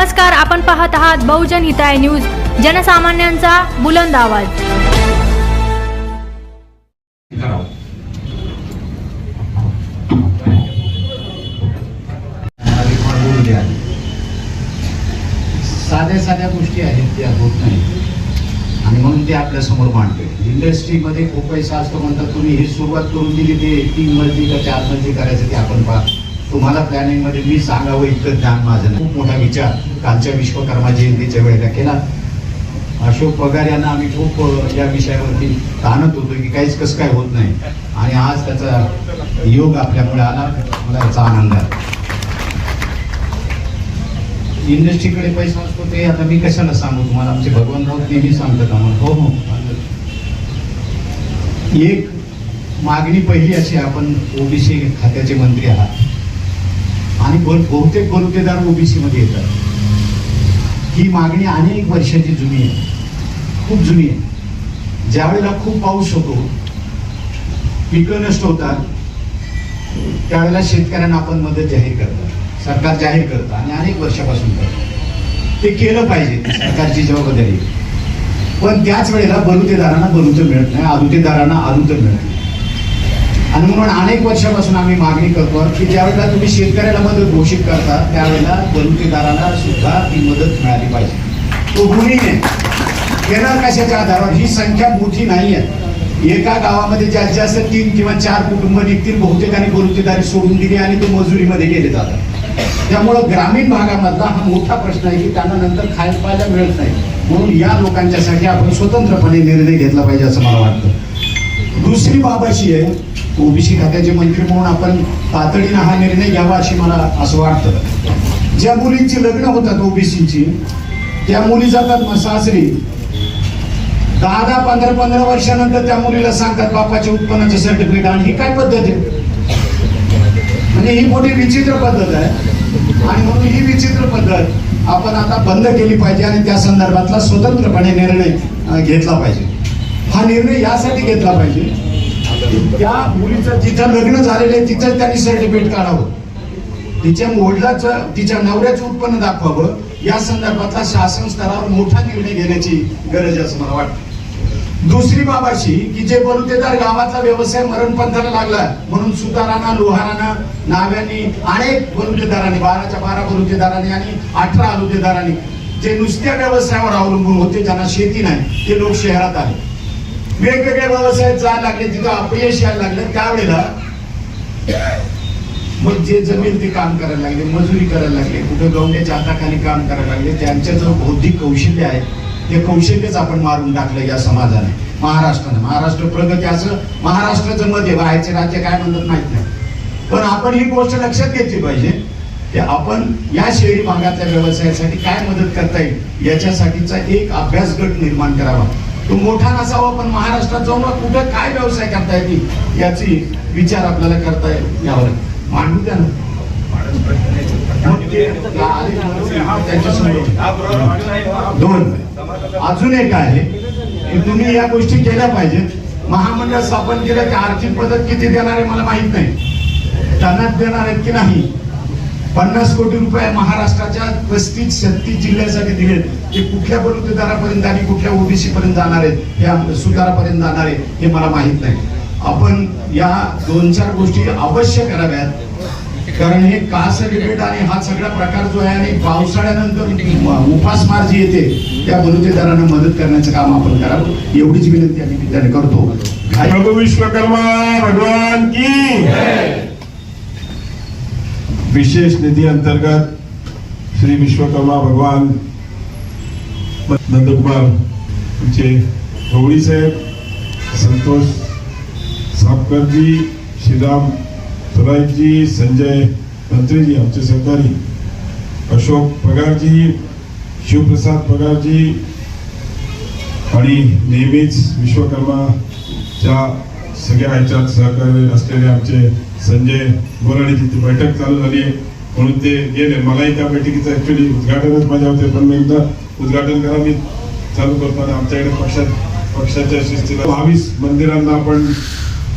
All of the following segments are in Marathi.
नमस्कार, आपण पाहत आहात बहुजन हिताय न्यूज, जनसामान्यांचा बुलंद आवाज। साध्या गोष्टी आहेत त्या होत नाही आणि म्हणून ते आपल्या समोर मांडतोय। इंडस्ट्रीमध्ये खूप पैसा असतो म्हणतात, तुम्ही ही सुरुवात करून दिली ते 3 मजली का 4 मजली करायचं ते आपण पहा। तुम्हाला प्लॅनिंग मध्ये मी सांगावं इतकं ज्ञान माझं नाही। खूप मोठा विचार कालच्या विश्वकर्मा जयंतीच्या वेळेला केला। अशोक पगार यांना आम्ही खूप या विषयावरती ताणत होतो की काहीच कसं काय होत नाही आणि आज त्याचा योग आपल्यामुळे आला, मला याचा आनंद आहे। इंडस्ट्रीकडे पैसा असतो ते आता मी कशाला सांगू तुम्हाला, आमचे भगवानराव नेहमी सांगतात आम्हाला। हो एक मागणी पहिली अशी, आपण ओबीसी खात्याचे मंत्री आहात आणि बहुतेक बलुतेदार ओबीसी मध्ये येतात। ही मागणी अनेक वर्षाची जुनी आहे, खूप जुनी आहे। ज्यावेळेला खूप पाऊस होतो, पिकं नष्ट होतात, त्यावेळेला शेतकऱ्यांना आपण मदत जाहीर करतात, सरकार जाहीर करतं आणि अनेक वर्षापासून करतं। ते केलं पाहिजे, सरकारची जबाबदारी। पण त्याच वेळेला बलुतेदारांना बलुतं मिळत नाही, आलुतेदारांना आलुतं मिळत नाही आणि म्हणून अनेक वर्षापासून आम्ही मागणी करतो की ज्यावेळेला तुम्ही शेतकऱ्याला मदत घोषित करता त्यावेळेला बलुतेदाराला सुद्धा ती मदत मिळाली पाहिजे। तो गुन्हे येणार कशाच्या आधारावर? ही संख्या मोठी नाही आहे। एका गावामध्ये जास्तीत जास्त 3 किंवा 4 कुटुंब निघतील, बहुतेकांनी बलुतेदारी सोडून दिली आणि ते मजुरीमध्ये गेले जातात। त्यामुळं ग्रामीण भागामधला हा मोठा प्रश्न आहे की त्यांना नंतर खायला मिळत नाही, म्हणून या लोकांच्यासाठी आपण स्वतंत्रपणे निर्णय घेतला पाहिजे असं मला वाटतं। दुसरी बाब अशी आहे, ओबीसी खात्याचे मंत्री म्हणून आपण तातडीनं हा निर्णय घ्यावा अशी मला असं वाटतं। ज्या मुलींची लग्न होतात ओबीसीची, त्या मुली जातात मग सासरी, 10-15 वर्षानंतर त्या मुलीला सांगतात बापाच्या उत्पन्नाचं सर्टिफिकेट, आणि ही काय पद्धत आहे? म्हणजे ही मोठी विचित्र पद्धत आहे आणि म्हणून ही विचित्र पद्धत आपण आता बंद केली पाहिजे आणि त्या संदर्भातला स्वतंत्रपणे निर्णय घेतला पाहिजे। हा निर्णय यासाठी घेतला पाहिजे त्या मुलीचं जिथं लग्न झालेलं आहे तिथं त्यांनी सर्टिफिकेट काढावं, तिच्या वडिलाचं तिच्या नवऱ्याचं उत्पन्न दाखवावं। या संदर्भातला शासन स्तरावर मोठा निर्णय घेण्याची गरज असं मला वाटतं। दुसरी बाब अशी की जे बलुतेदार गावातला व्यवसाय मरणपंथाला लागला म्हणून सुतारांना, लोहारांना, नाव्यांनी, अनेक बलुतेदारांनी, 12च्या 12 बलुतेदारांनी आणि 18 आलुतेदारांनी जे नुसत्या व्यवसायावर अवलंबून होते, ज्यांना शेती नाही, ते लोक शहरात आले, वेगवेगळ्या व्यवसायात जायला लागले, तिथं अपयश यायला लागलं। त्यावेळेला मग जे जमीन ते काम करायला लागले, मजुरी करायला लागले, कुठं गवण्याच्या हाताखाली काम करायला लागले। त्यांचं जो बौद्धिक कौशल्य आहे ते कौशल्यच आपण मारून टाकलं या समाजाने, महाराष्ट्राने। महाराष्ट्र प्रगती असं महाराष्ट्राचं मत आहे, बाहेरचे राज्य काय म्हणतात माहित नाही, पण आपण ही गोष्ट लक्षात घेतली पाहिजे की आपण या शहरी भागातल्या व्यवसायासाठी काय मदत करता येईल याच्यासाठीचा एक अभ्यास गट निर्माण करावा। तो मोठा नसावा, पण महाराष्ट्रात जाऊन कुठं काय व्यवसाय करता येतील याची विचार आपल्याला करता यावर मांडू द्या ना। दोन अजून एक आहे की तुम्ही या गोष्टी केल्या पाहिजेत। महामंडळ स्थापन केलं की आर्थिक मदत किती देणार आहे मला माहित नाही, त्यांना देणार आहेत की नाही। 50 कोटी रुपये महाराष्ट्राच्या 35-36 जिल्ह्यासाठी दिलेत, ते कुठल्या बलुतेदारापर्यंत आणि कुठल्या ओबीसी पर्यंत जाणार आहेत, या सुतारापर्यंत जाणार आहे हे मला माहित नाही। आपण या 2-4 गोष्टी अवश्य कराव्यात, कारण हे कास्ट सर्टिफिकेट आणि हा सगळा प्रकार जो आहे आणि पावसाळ्यानंतर उपासमार जी येते त्या बलुतेदारांना मदत करण्याचं काम आपण करावं, एवढीच विनंती आम्ही निमित्ताने करतो। प्रभू विश्वकर्मा भगवान की विशेष निधी अंतर्गत श्री विश्वकर्मा भगवान नंदकुमार आमचे गवळी साहेब, संतोष सापकरजी, श्रीराम तुराईजी, संजय मंत्रीजी, आमचे सहकारी अशोक पगारजी, शिवप्रसाद पगारजी आणि नेहमीच विश्वकर्माच्या सगळ्या ह्याच्यात सहकारी असलेले आमचे संजय बोराडीची ती बैठक चालू झाली आहे म्हणून ते गेले। मलाही त्या बैठकीचं ऍक्च्युली उद्घाटनच मजा होते, पण मी एकदा उद्घाटन करा मी चालू करतो आणि आमच्याकडे पक्षाच्या शिस्तीला 22 मंदिरांना आपण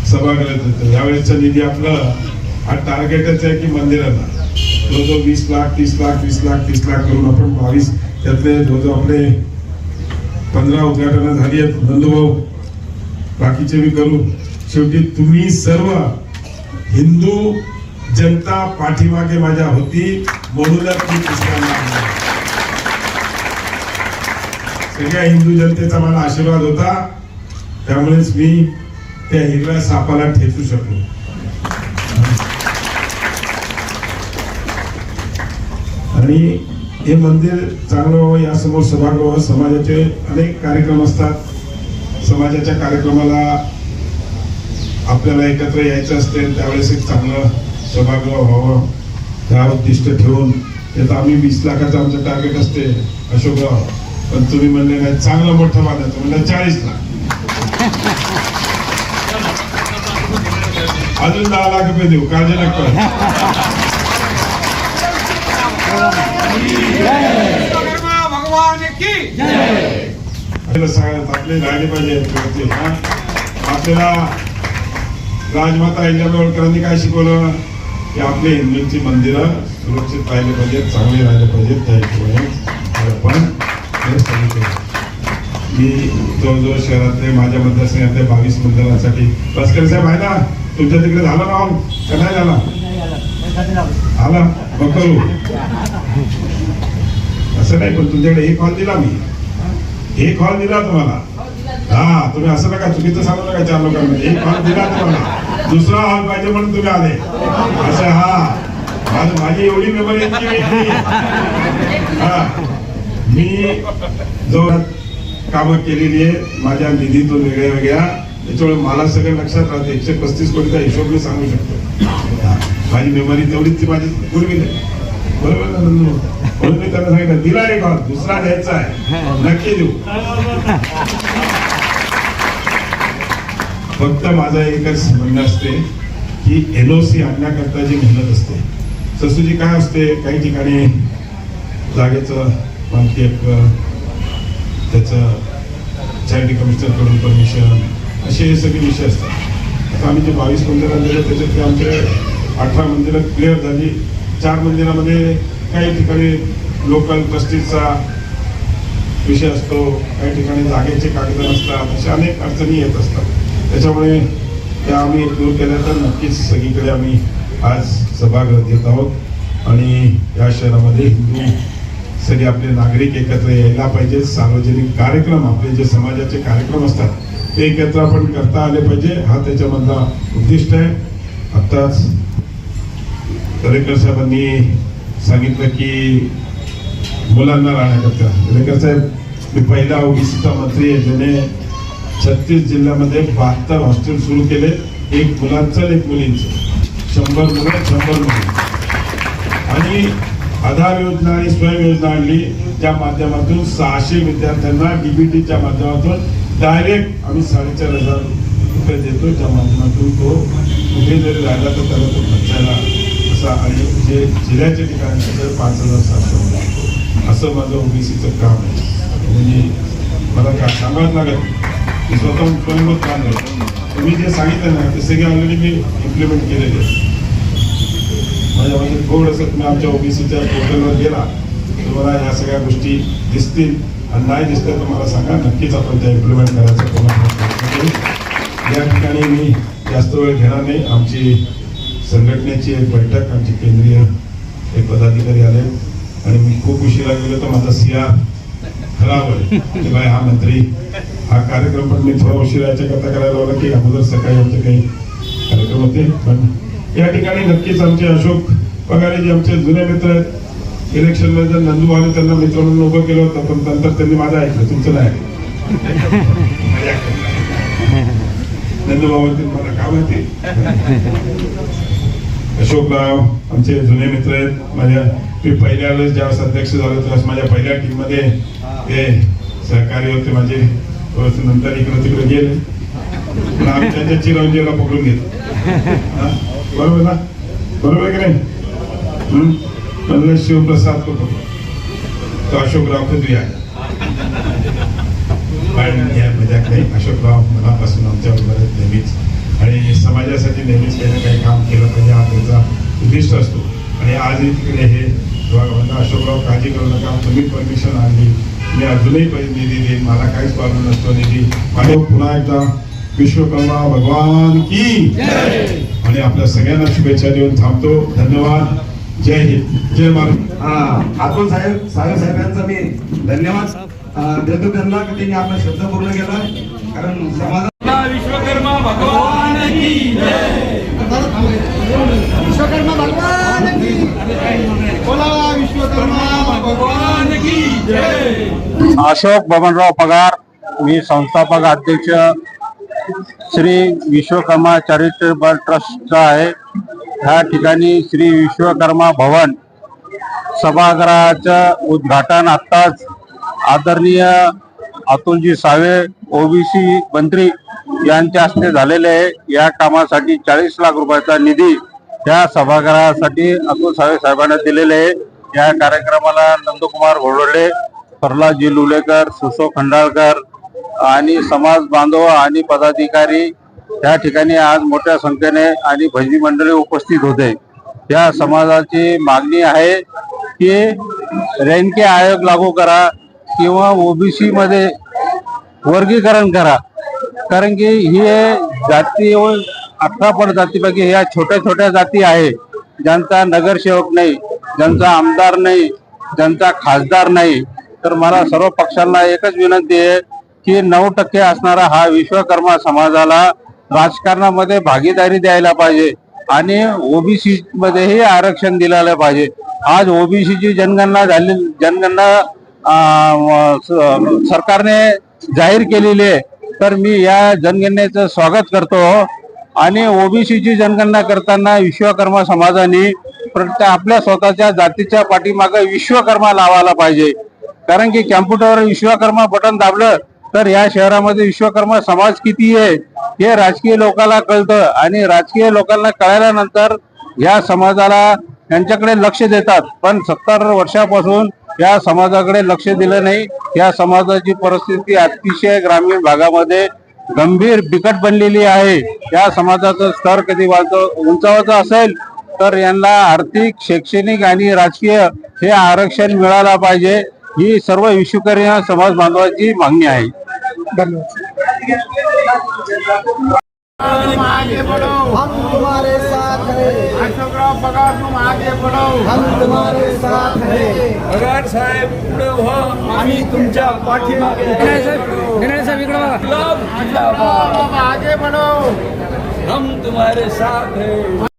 सभागृह देतो। यावेळेसचा निधी आपला हा टार्गेटच आहे की मंदिरांना जवळजवळ 20 लाख 30 लाख 20 लाख 30 लाख करून आपण 22 त्यातले जवळजवळ आपले 15 उद्घाटनं झाली आहेत. नंदूभाऊ बाकीचे मी करू. शेवटी तुम्ही सर्व हिंदू जनता पाठीमागे माझ्या होती म्हणूनच मी पुस्तकांना सगळ्या हिंदू जनतेचा मला आशीर्वाद होता. त्यामुळेच मी त्या हिरव्या सापाला ठेचू शकलो. आणि हे मंदिर चांगलं व्हावं यासमोर सभागृह समाजाचे अनेक कार्यक्रम असतात. समाजाच्या कार्यक्रमाला आपल्याला एकत्र यायचं असते त्यावेळेस एक चांगलं सभागृह व्हावं त्या उद्दिष्ट ठेवून त्यात आम्ही 20 लाखाचं आमचं टार्गेट असते अशोकराव. पण तुम्ही म्हणले नाही चांगलं मोठं बांधायचं म्हणलं 40 लाख अजून 10 लाख रुपये देऊ काळजी नका. भगवान की आपले राहिले पाहिजे. आपल्याला राजमाता अहिल्याबाई होळकरांनी काय शिकवलं की आपले हिंदूंची मंदिरं सुरक्षित राहिले पाहिजेत चांगले राहिले पाहिजेत. त्या हिशोबाने आपण मी जवळजवळ शहरातले माझ्या मतदारसंघातल्या 22 मंदिरांसाठी भास्कर साहेब आहे ना तुमच्या तिकडे झालं ना का नाही झाला आला मग करू असं नाही. पण तुमच्याकडे एक हॉल दिला मी एक हॉल दिला तुम्हाला. हा तुम्ही असं नका चुकीचं सांगू नका 4 लोकांमध्ये. एक हॉल दिला तुम्हाला दुसरा हॉल पाहिजे म्हणून तुम्ही आले असं. हा माझी एवढी मेमरी हा मी जोरात कामं केलेली आहे माझ्या निधीतून वेगळ्या वेगळ्या. त्याच्यामुळे मला सगळं लक्षात राहते. 135 कोटीचा हिशोब मी सांगू शकतो. माझी मेमरी तेवढीच ती माझी पूर्वी नाही बरोबर ना नंदू. म्हणून मी त्यांना सांगितलं दिला एक हॉल दुसरा द्यायचा आहे नक्की देऊ. फक्त माझा एकच म्हणणं असते की NOC आणण्याकरता जी मेहनत असते ससूजी काय असते काही ठिकाणी जागेचं मालकी हक्क त्याचं चॅरिटी कमिशनर कडून परमिशन असे हे सगळे विषय असतात. आता आम्ही जे 22 मंदिरं दिले त्याच्यातले आमचे 18 मंदिरं क्लिअर झाली. 4 मंदिरामध्ये काही ठिकाणी लोकल ट्रस्टीचा विषय असतो काही ठिकाणी जागेचे कागद नसतात अशा अनेक अडचणी येत असतात. त्याच्यामुळे त्या आम्ही दूर केल्या तर नक्कीच सगळीकडे आम्ही आज सभागृह देत आहोत. आणि या शहरामध्ये हिंदू सगळे आपले नागरिक एकत्र यायला पाहिजे. सार्वजनिक कार्यक्रम आपले जे समाजाचे कार्यक्रम असतात ते एकत्र आपण करता आले पाहिजे हा त्याच्यामधला उद्दिष्ट आहे. आत्ताच दरेकर साहेबांनी सांगितलं की मुलांना राहण्याकरता दरेकर साहेब मी पहिला ओबीसीचा मंत्री आहे ज्याने 36 जिल्ह्यामध्ये 72 हॉस्टेल सुरू केले. एक मुलांचं एक मुलींचं 100 मुलं 100 मुली. आणि आधार योजना आणि स्वयं योजना आणली त्या माध्यमातून 600 विद्यार्थ्यांना DBTच्या माध्यमातून डायरेक्ट आम्ही 4,500 रुपये देतो. त्या माध्यमातून तो कुठे जरी राहिला तर त्याला तो खर्चायला असा. आणि जे जिल्ह्याच्या ठिकाणी 5,700 असं माझं ओबीसीचं काम आहे. म्हणजे मला काय सांगावं लागत मी स्वतःहून स्वयंभूत काम करतो. तुम्ही जे सांगितलं ना ते सगळे ऑलरेडी मी इम्प्लिमेंट केलेले. माझ्यामध्ये थोडंसं तुम्ही आमच्या ओबीसीच्या पोर्टलवर गेला तुम्हाला या सगळ्या गोष्टी दिसतील आणि नाही दिसल्या तर मला सांगा नक्कीच आपण त्या इम्प्लिमेंट करायचा प्रयत्न करू. या ठिकाणी मी जास्त वेळ घेणार नाही. आमची संघटनेची एक बैठक आमचे केंद्रीय एक पदाधिकारी आले आणि मी खूप उशिरा गेलो तर माझा CR खराब आहे की बाय हा मंत्री हा कार्यक्रम पण मी थोडा उशिरा याच्याकरता करायला लावला की अगोदर सकाळी आमचे काही कार्यक्रम होते. पण या ठिकाणी नक्कीच आमचे अशोक पगारे जे आमचे जुने मित्र आहेत इलेक्शनला जर नंदूभाऊने त्यांना मित्र म्हणून उभं केलं होतं पण नंतर त्यांनी माझं ऐकलं तुमचं नाही नंदूभाऊवरती मला काय माहिती. अशोकराव आमचे जुने मित्र आहेत. माझ्या मी पहिल्या वेळेस ज्यावेळेस अध्यक्ष झालो त्यावेळेस माझ्या पहिल्या टीम मध्ये ते सहकारी होते माझे. नंतर इकडे तिकडे गेले पण आम्ही त्यांच्या चिरंजीला पकडून घेतलं. बरोबर ना बरोबर की नाही. म्हणलं शिवप्रसाद को तो अशोकराव खुद आहे. पण या मजाक नाही. अशोकराव मनापासून आमच्या बरोबर नेहमीच आणि समाजासाठी नेहमीच काही ना काही काम केलं पाहिजे हा त्याचा उद्दिष्ट असतो. आणि आजही तिकडे हे म्हणता अशोकराव काळजी करू नका, तुम्ही परमिशन आणली, मी अजूनही निधी देईन, मला काहीच प्रॉब्लेम नसतो निधी. आणि पुन्हा एकदा विश्वकर्मा भगवान की आणि आपल्या सगळ्यांना शुभेच्छा देऊन थांबतो. धन्यवाद. जय हिंद, जय महाराष्ट्र. अतुल साहेबांचा मी धन्यवाद देतो त्यांना की त्यांनी आपला शब्द पूर्ण केला. कारण समाजात विश्वकर्मा भगवान की विश्वकर्मा भगवान की बोला, विश्वकर्मा भगवान की जय. अशोक बबनराव पगार, मी संस्थापक अध्यक्ष श्री विश्वकर्मा चॅरिटेबल ट्रस्टचा आहे. ह्या ठिकाणी श्री विश्वकर्मा भवन सभागृहाचं उद्घाटन आत्ताच आदरणीय अतुलजी सावे ओबीसी मंत्री यांच्या हस्ते झालेले आहे. या कामासाठी 40 लाख रुपयाचा निधी त्या सभागृहासाठी अतुल सावे साहेबांना दिलेले आहे. या कार्यक्रमाला नंदकुमार घोडवडे, प्रल्हादजी लुलेकर, सुसो खंडाळकर आणि समाज बांधव आणि पदाधिकारी त्या ठिकाणी आज मोठ्या संख्येने आणि भजी मंडळी उपस्थित होते. या समाजाची मागणी आहे की रँकी आयोग लागू करा किंवा ओबीसी मध्ये वर्गीकरण करा. कारण की हे जाती 18 पट जातीपैकी ह्या छोट्या छोट्या जाती आहे, ज्यांचा नगरसेवक नाही, ज्यांचा आमदार नाही, ज्यांचा खासदार नाही. तर मला सर्व पक्षांना एकच विनंती आहे की 9% असणारा हा विश्वकर्मा समाजाला राजकारणामध्ये भागीदारी द्यायला पाहिजे आणि ओबीसी मध्येही आरक्षण दिलेलं पाहिजे. आज ओबीसीची जनगणना सरकारने जाहीर केलेली आहे. तर मी या जनगणनेचं स्वागत करतो आणि ओबीसीची जनगणना करताना विश्वकर्मा समाजाने आपल्या स्वतःच्या जातीच्या पाठीमागे विश्वकर्मा लावायला पाहिजे. कारण की कॅम्प्युटरवर विश्वकर्मा बटन दाबलं तर या शहरामध्ये विश्वकर्मा समाज किती आहे हे राजकीय लोकांना कळतं आणि राजकीय लोकांना कळल्यानंतर या समाजाला यांच्याकडे लक्ष देतात. पण 70 वर्षापासून या समाजाकडे लक्ष दिलं नाही. या समाजाची परिस्थिती अतिशय ग्रामीण भागामध्ये गंभीर बिकट बनलेली आहे. या समाजाचं स्तर कधी उंचावायचं असेल तर यांना आर्थिक, शैक्षणिक आणि राजकीय हे आरक्षण मिळालं पाहिजे. ही सर्व विश्वकर्मा समाज बांधवाची मागणी आहे. आगे बढ़ो, हम तुम्हारे साथ हैं. अशोकराव पगार तुम आगे बढ़ो, हम तुम्हारे साथ हैं. पगार साहेब पुढे व्हा, आम्ही तुमच्या पाठीमागे आगे बढ़ो, हम तुम्हारे साथ हैं.